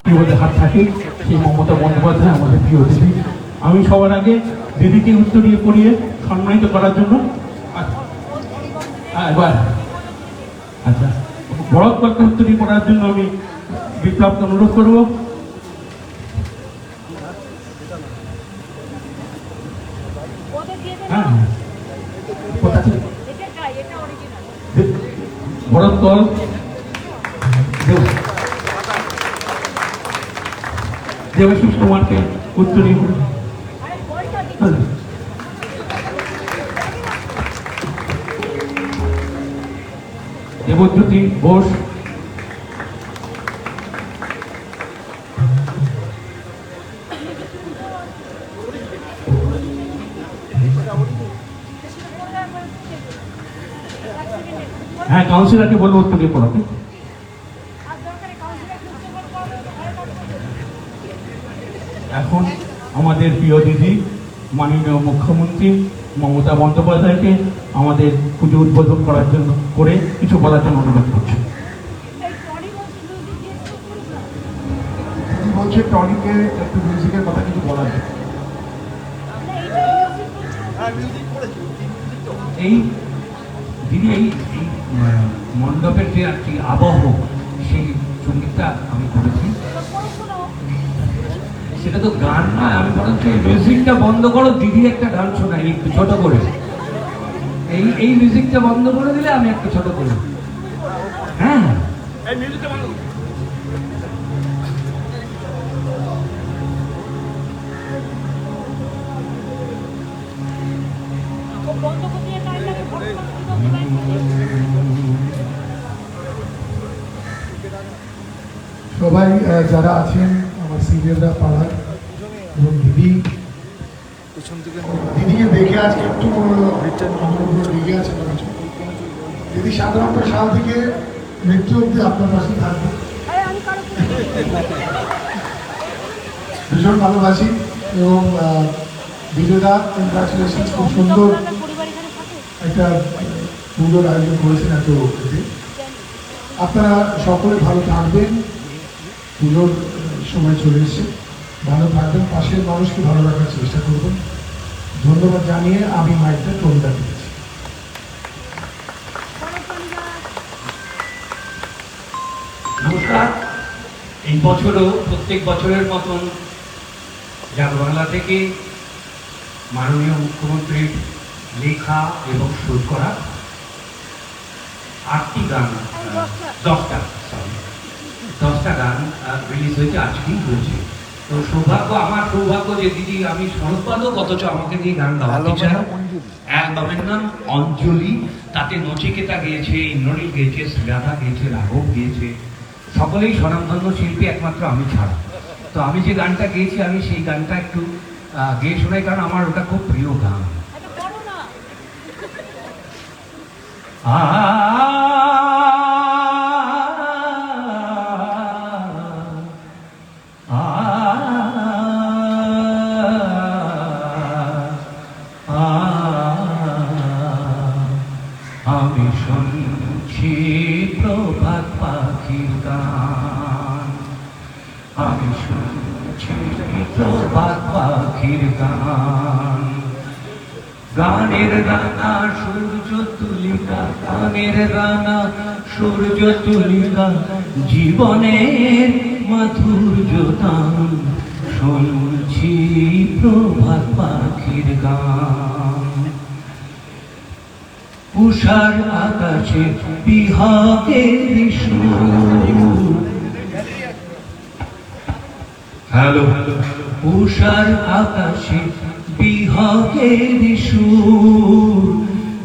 বিপদে হাত থাকে সেই মমতা বন্দ্যোপাধ্যায় আমাদের প্রিয় দিদি। আমি সবার আগে দিদিকে উত্তরীয় পড়িয়ে সম্মানিত করার জন্য এবার আচ্ছা বরদ করতে উত্তরীয় পড়ার জন্য আমি বিপ্লবকে অনুরোধ করব। হ্যাঁ ভরত কর দেবাশিস কুমারকে উত্তরীয় দেবজ্যোতি ঘোষ, হ্যাঁ কাউন্সিলরকে বলবো উত্তরীয় পড়াতে। এখন আমাদের প্রিয় দিদি মাননীয় মুখ্যমন্ত্রী মমতা বন্দ্যোপাধ্যায়কে আমাদের পুজো উদ্বোধন করার জন্য করে কিছু বলার জন্য অনুরোধ করছি। বলছে টনিকে একটু মিউজিকের কথা কিছু বলা যায়। এই দিদি এই মণ্ডপের যে একটি আবহ সেই সঙ্গীতটা আমি করেছি, সেটা তো গান নয়। আমি বরঞ্চ এই মিউজিকটা বন্ধ করো, দিদি একটা গান শোনাই একটু ছোট করে। এই মিউজিকটা বন্ধ করে দিলে আমি একটু ছোট করে। হ্যাঁ এই মিউজিকটা বন্ধ করো। সবাই যারা আছেন আমার সিনিয়ররা পাড়ার এবং দিদিকে দেখে আজকে একটু লেগে আছে। দিদি সাধারণত সাল থেকে মৃত্যু অব্দি আপনার পাশে থাকবে, ভীষণ ভালোবাসি। এবং বিজয়দা কংগ্রাচুলেশন, খুব সুন্দর একটা পুজোর আয়োজন করেছেন এত। আপনারা সকলে ভালো থাকবেন, পুজোর সময় চলে এসছে, ভালো থাকবেন, পাশের মানুষকে ভালো রাখার চেষ্টা করবেন। ধন্যবাদ জানিয়ে আমি মাইকটা টনটা দিয়েছি। নমস্কার। এই বছরও প্রত্যেক বছরের মতন জাগবাংলা থেকে মাননীয় মুখ্যমন্ত্রীর লেখা এবং সুর করা 8টি গান, 10টা গান রিলিজ হয়েছে, আজকেই হয়েছে। তো আমার সৌভাগ্য যে দিদি, আমি সনদবাদক অথচ আমাকে দিয়ে গান গাওয়াতে চাই। অ্যালবামের নাম অঞ্জলি, তাতে নচিকেতা গেয়েছে, ইন্দ্রনীল গেয়েছে, শ্রীরাধা গেয়েছে, রাঘব গেয়েছে, সকলেই স্বনামধন্য শিল্পী, একমাত্র আমি ছাড়া। তো আমি যে গানটা গেয়েছি, আমি সেই গানটা একটু গেয়ে শোনাই, কারণ আমার ওটা খুব প্রিয় গান। আমি শুনছি প্রভাত পাখির গান, আমি শুনছি প্রভাত পাখির গান। গানের রানা সূর্য তুলিকা, গানের রানা সূর্য তুলিকা, জীবনের মাধুর্য দান। শুনছি প্রভাত পাখির গান। উষার আকাশে বিহাগের সুর, হ্যালো, উষার আকাশে বিহাগের সুর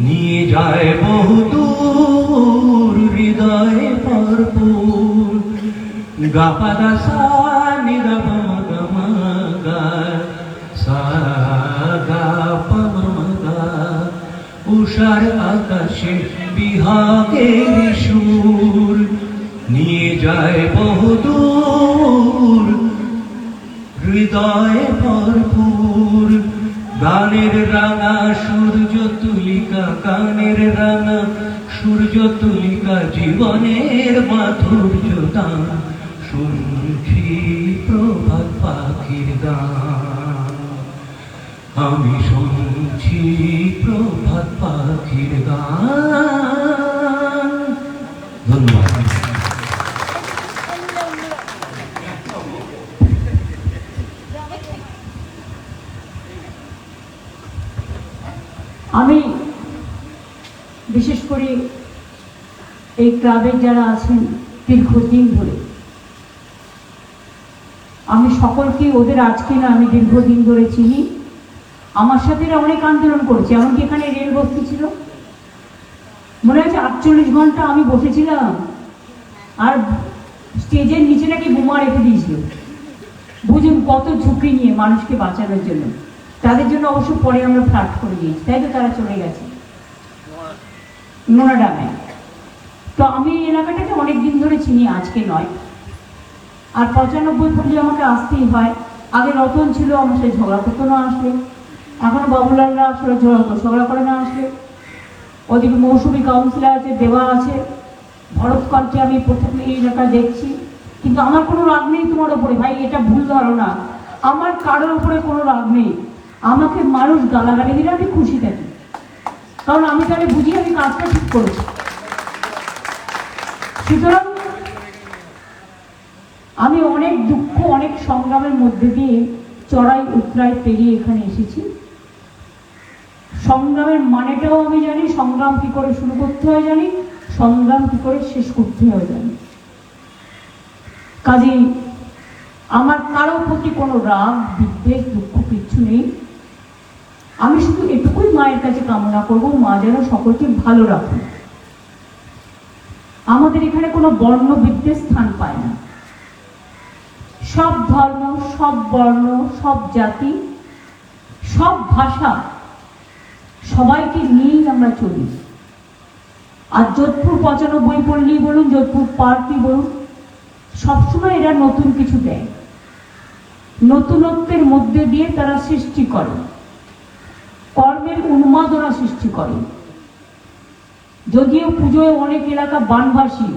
নিয়ে যায় বহুদূর হৃদয়ে ভরপুর। গাপাদা সা নিরা মা গা সা গা পা মা গা। উষার আকাশে বিহাগের সুর নিয়ে যায় বহুদূর হৃদয়ে ভরপুর। গানের রাঙা সূর্য তুলিকা, গানের রাঙা সূর্য তুলিকা, জীবনের মাধুর্য দান। শুনছি পাখির গান, আমি শুনছি প্রভাত পাখির গান। ধন্যবাদ। আমি বিশেষ করে এই ক্লাবের যারা আছেন দীর্ঘদিন ধরে, আমি সকলকে, ওদের আজকে না, আমি দীর্ঘদিন ধরে চিনি। আমার সাথে এরা অনেক আন্দোলন করেছে, এমনকি এখানে রেল বস্তি ছিল, মনে আছে 48 ঘন্টা আমি বসেছিলাম, আর স্টেজের নিচে নাকি বোমা রেখে দিয়েছিল। বুঝুন কত ঝুঁকি নিয়ে মানুষকে বাঁচানোর জন্য। তাদের জন্য অবশ্য পরে আমরা ফ্ল্যাট করে দিয়েছি, তাই তো তারা চলে গেছে নোনাডাঙ্গায়। তো আমি এই এলাকাটাকে অনেক দিন ধরে চিনি, আজকে নয়। আর 95 পড়লে আমাকে আসতেই হয়। আগে রতন ছিল, আমার সাথে ঝগড়া করতো না আসলে, এখন বাবুলালরা আসলে ঝগড়া করে না আসলে। ওদিকে মৌসুমী কাউন্সিলর আছে, দেওয়া আছে, ভরতকালকে আমি প্রথমে এই এলাকা দেখছি। কিন্তু আমার কোনো রাগ নেই তোমার ওপরে ভাই, এটা ভুল ধারণা। আমার কারোর উপরে কোনো রাগ নেই। আমাকে মানুষ গালাগালি দিলে আমি খুশি থাকি, কারণ আমি তাহলে বুঝি আমি কাজটা ঠিক করেছি। সুতরাং আমি অনেক দুঃখ, অনেক সংগ্রামের মধ্যে দিয়ে চড়াই উতরাই পেরিয়ে এখানে এসেছি। সংগ্রামের মানেটাও আমি জানি, সংগ্রাম কি করে শুরু করতে হয় জানি, সংগ্রাম কি করে শেষ করতে হয় জানি। কাজেই আমার কারোর প্রতি কোনো রাগ, বিদ্বেষ, দুঃখ কিচ্ছু নেই। আমি শুধু এটুকুই মায়ের কাছে কামনা করব, মা যেন সকলকে ভালো রাখে। আমাদের এখানে কোনো বর্ণ বিদ্বেষ স্থান পায় না। সব ধর্ম, সব বর্ণ, সব জাতি, সব ভাষা, সবাইকে নিয়েই আমরা চলি। আর যোধপুর 95 পল্লী বলুন, যোধপুর পার্কই বলুন, সবসময় এরা নতুন কিছু দেয়। নতুনত্বের মধ্যে দিয়ে তারা সৃষ্টি করে, কর্মের উন্মাদনা সৃষ্টি করে। যদিও পুজোয় অনেক এলাকা বানভাসী,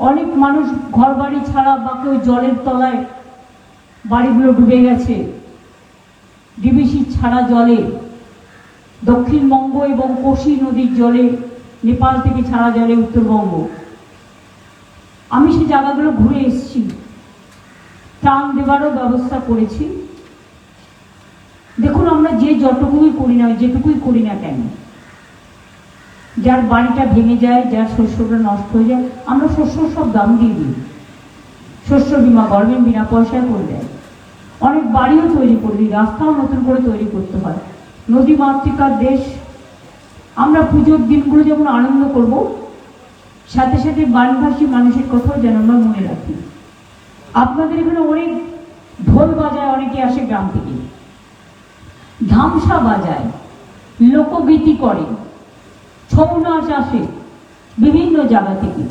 অনেক মানুষ ঘর বাড়ি ছাড়া বা কেউ জলের তলায় বাড়িগুলো ডুবে গেছে, ডিবিসি ছাড়া জলে, দক্ষিণবঙ্গ এবং কোশি নদীর জলে, নেপাল থেকে ছাড়া জলে উত্তরবঙ্গ। আমি সেই জায়গাগুলো ঘুরে এসেছি, ত্রাণ দেওয়ারও ব্যবস্থা করেছি। দেখুন, আমরা যে যতটুকুই করি না, যেটুকুই করি না কেন, যার বাড়িটা ভেঙে যায়, যার শস্যটা নষ্ট হয়ে যায়, আমরা শস্য সব দাম দিয়ে দিই। শস্য বিমা গভর্নমেন্ট বিনা পয়সায় করে দেয়। অনেক বাড়িও তৈরি করে দিই, রাস্তাও নতুন করে তৈরি করতে হয়। নদী মাতৃকার দেশ, আমরা পুজোর দিনগুলো যেমন আনন্দ করব, সাথে সাথে বানভাসী মানুষের কথাও যেন আমরা মনে রাখি। আপনাদের এখানে অনেক ঢোল বাজায়, অনেকে আসে গ্রাম থেকে, ধামসা বাজায়, লোকগীতি করে, ছৌ নাচ আসে বিভিন্ন জায়গা থেকে।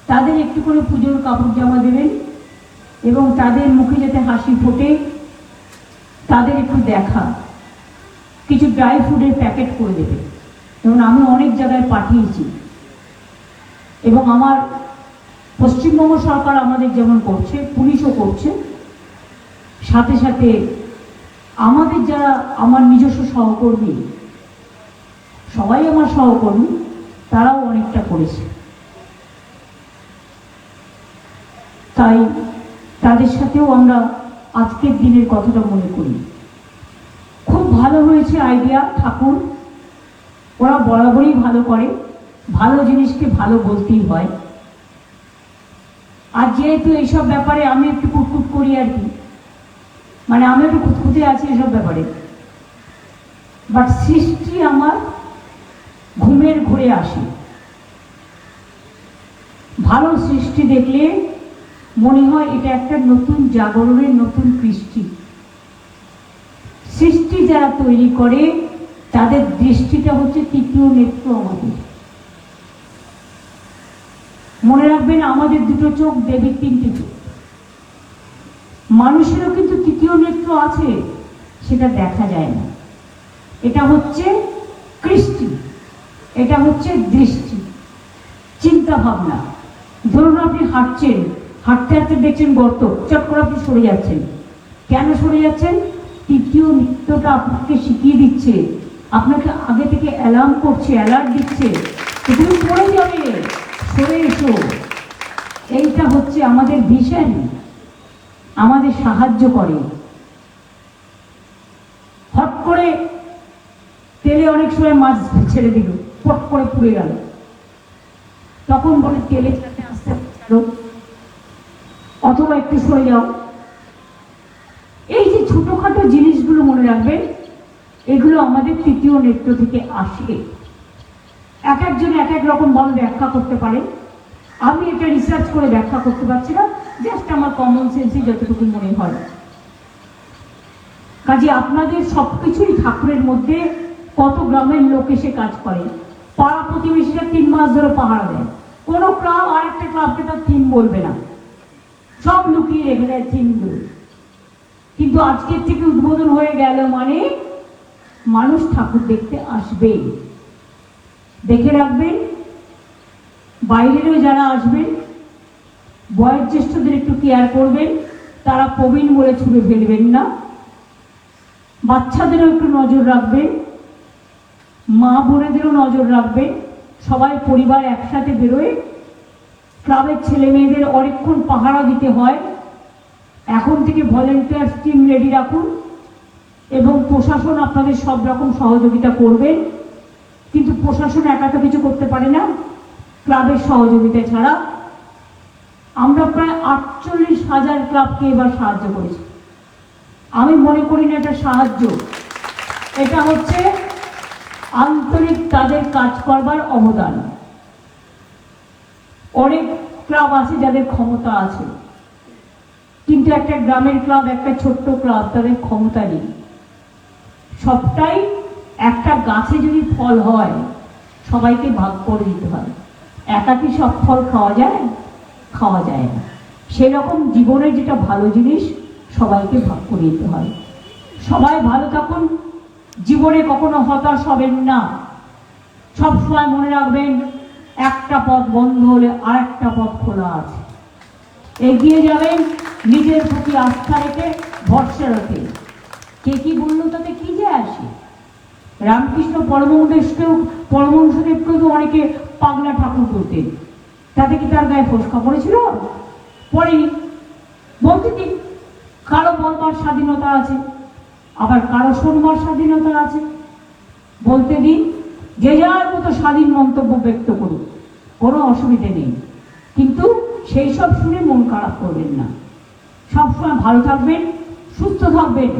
তাদের একটু করে পুজোর কাপড় জামা দেবেন এবং তাদের মুখে যাতে হাসি ফোটে, তাদের একটু দেখা, কিছু ড্রাই ফ্রুটের প্যাকেট করে দেবে। যেমন আমি অনেক জায়গায় পাঠিয়েছি, এবং আমার পশ্চিমবঙ্গ সরকার আমাদের যেমন করছে, পুলিশও করছে, সাথে সাথে আমাদের যারা আমার নিজস্ব সহকর্মী, সবাই আমার সহকর্মী, তারাও অনেকটা করেছে। তাই তাদের সাথেও আমরা আজকের দিনের কথাটা মনে করি। খুব ভালো হয়েছে আইডিয়া ঠাকুর, ওরা বরাবরই ভালো করে, ভালো জিনিসকে ভালো বলতেই হয়। আর যেহেতু এইসব ব্যাপারে আমি একটু কুটকুট করি আর কি, মানে আমি একটু খুঁতখুঁতে আছি এসব ব্যাপারে, বাট সৃষ্টি আমার ঘুমের ঘুরে আসে। ভালো সৃষ্টি দেখলে মনে হয় এটা একটা নতুন জাগরণের নতুন কৃষ্টি। সৃষ্টি যারা তৈরি করে তাদের দৃষ্টিটা হচ্ছে তৃতীয় নেত্র আমাদের। মনে রাখবেন, আমাদের দুটো চোখ, দেবীর তিনটে চোখ। মানুষেরও কিন্তু তৃতীয় নেত্র আছে, সেটা দেখা যায় না। এটা হচ্ছে কৃষ্টি, এটা হচ্ছে দৃষ্টি, চিন্তা ভাবনা। ধরুন আপনি হাঁটছেন, হাঁটতে হাঁটতে দেখছেন গর্ত, চট করে আপনি সরে যাচ্ছেন। কেন সরে যাচ্ছেন? তৃতীয় নৃত্যটা আপনাকে শিখিয়ে দিচ্ছে, আপনাকে আগে থেকে অ্যালার্ম করছে, অ্যালার্ট দিচ্ছে যে তুমি পড়ে যাবে, সরে এসো। এইটা হচ্ছে আমাদের ভিশন, আমাদের সাহায্য করে। হট করে তেলে অনেক সময় মাছ ছেড়ে দিল, পট করে পুড়ে গেল, তখন বলে তেলে যাতে আস্তে আস্তে ছাড়ো, অথবা একটু সরে যাও। এই যে ছোটখাটো জিনিসগুলো মনে রাখবেন, এগুলো আমাদের তৃতীয় নেত্র থেকে আসে। এক একজন এক এক রকম ভাবে ব্যাখ্যা করতে পারে। আমি এটা রিসার্চ করে ব্যাখ্যা করতে পারছি না, জাস্ট আমার কমন সেন্সে যতটুকু মনে হয়। কাজে আপনাদের সবকিছুই ঠাকুরের মধ্যে। কত গ্রামের লোক এসে কাজ করে, পাড়া প্রতিবেশীরা 3 মাস ধরে পাহারা দেয়, কোনো ক্লাব আরেকটা ক্লাবকে তার থিম বলবে না, সব লুকিয়ে রেখে দেয় থিমগুলো। কিন্তু আজকের থেকে উদ্বোধন হয়ে গেল মানে মানুষ ঠাকুর দেখতে আসবে। দেখে রাখবেন, বাইরেরও যারা আসবেন বয়োজ্যেষ্ঠদের একটু কেয়ার করবেন, তারা প্রবীণ বলে ছুঁড়ে ফেলবেন না। বাচ্চাদেরও একটু নজর রাখবেন, মা বোনেদেরও নজর রাখবেন। সবাই পরিবার একসাথে বেরোয়, ক্লাবের ছেলে মেয়েদের অনেকক্ষণ পাহারা দিতে হয়। এখন থেকে ভলেন্টিয়ার টিম রেডি রাখুন এবং প্রশাসন আপনাদের সব রকম সহযোগিতা করবেন। কিন্তু প্রশাসন একা তো কিছু করতে পারে না, ক্লাবের সহযোগিতা ছাড়া। আমরা প্রায় 48,000 ক্লাবকে এবার সাহায্য করেছি। আমি মনে করি না এটা সাহায্য, এটা হচ্ছে আন্তরিক তাদের কাজ করবার অবদান। অনেক ক্লাব আছে যাদের ক্ষমতা আছে, কিন্তু একটা গ্রামের ক্লাব, একটা ছোট্ট ক্লাব, তাদের ক্ষমতা নেই। সবটাই একটা গাছে যদি ফল হয় সবাইকে ভাগ করে দিতে হয়। একা কি সব ফল খাওয়া যায়? খাওয়া যায় না। সেরকম জীবনের যেটা ভালো জিনিস সবাইকে ভাগ করে দিতে হয়। সবাই ভালো থাকুন, জীবনে কখনো হতাশ হবেন না। সবসময় মনে রাখবেন, একটা পথ বন্ধ হলে আরেকটা পথ খোলা আছে। এগিয়ে যাবেন নিজের প্রতি আস্থা রেখে, ভরসা রেখে। কে কি বললো তাতে কি যে আসে? রামকৃষ্ণ পরমহংসদেবকেও তো অনেকে পাগলা ঠাকুর করতেন, তাতে কি তার গায়ে ফোসকা পড়েছিল? পড়েনি। বলতে কি, কারো বলবার স্বাধীনতা আছে, আবার কারো শোনবার স্বাধীনতা আছে। বলতে দিন, যে যার মতো স্বাধীন মন্তব্য ব্যক্ত করুন, কোনো অসুবিধে নেই। কিন্তু সেই সব শুনে মন খারাপ করবেন না। সবসময় ভালো থাকবেন, সুস্থ থাকবেন,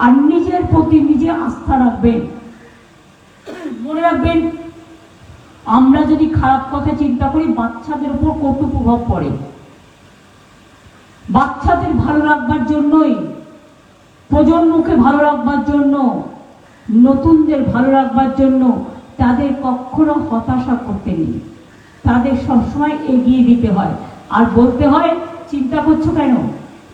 আর নিজের প্রতি নিজে আস্থা রাখবেন। মনে রাখবেন, আমরা যদি খারাপ কথা চিন্তা করি, বাচ্চাদের উপর কত প্রভাব পড়ে। বাচ্চাদের ভালো রাখবার জন্যই, প্রজন্মকে ভালো রাখবার জন্য, নতুনদের ভালো রাখবার জন্য তাদের কখনো হতাশা করতে নেই। তাদের সবসময় এগিয়ে দিতে হয়, আর বলতে হয়, চিন্তা করছো কেন?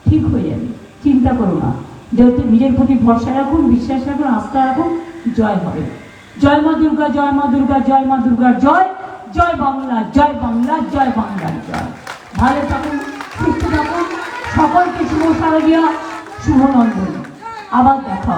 ঠিক হয়ে যাবে, চিন্তা করো না। যেহেতু নিজের প্রতি ভরসা রাখুন, বিশ্বাস রাখুন, আস্থা রাখুন, জয় হবে। জয় মা দুর্গা, জয় মা দুর্গা, জয় মা দুর্গার জয়। জয় বাংলা, জয় বাংলা, জয় বাংলার জয়। ভালো থাকুন, সুস্থ থাকুন, সকলকে শুভ শারদীয়া, শুভ নন্দন। আবার দেখা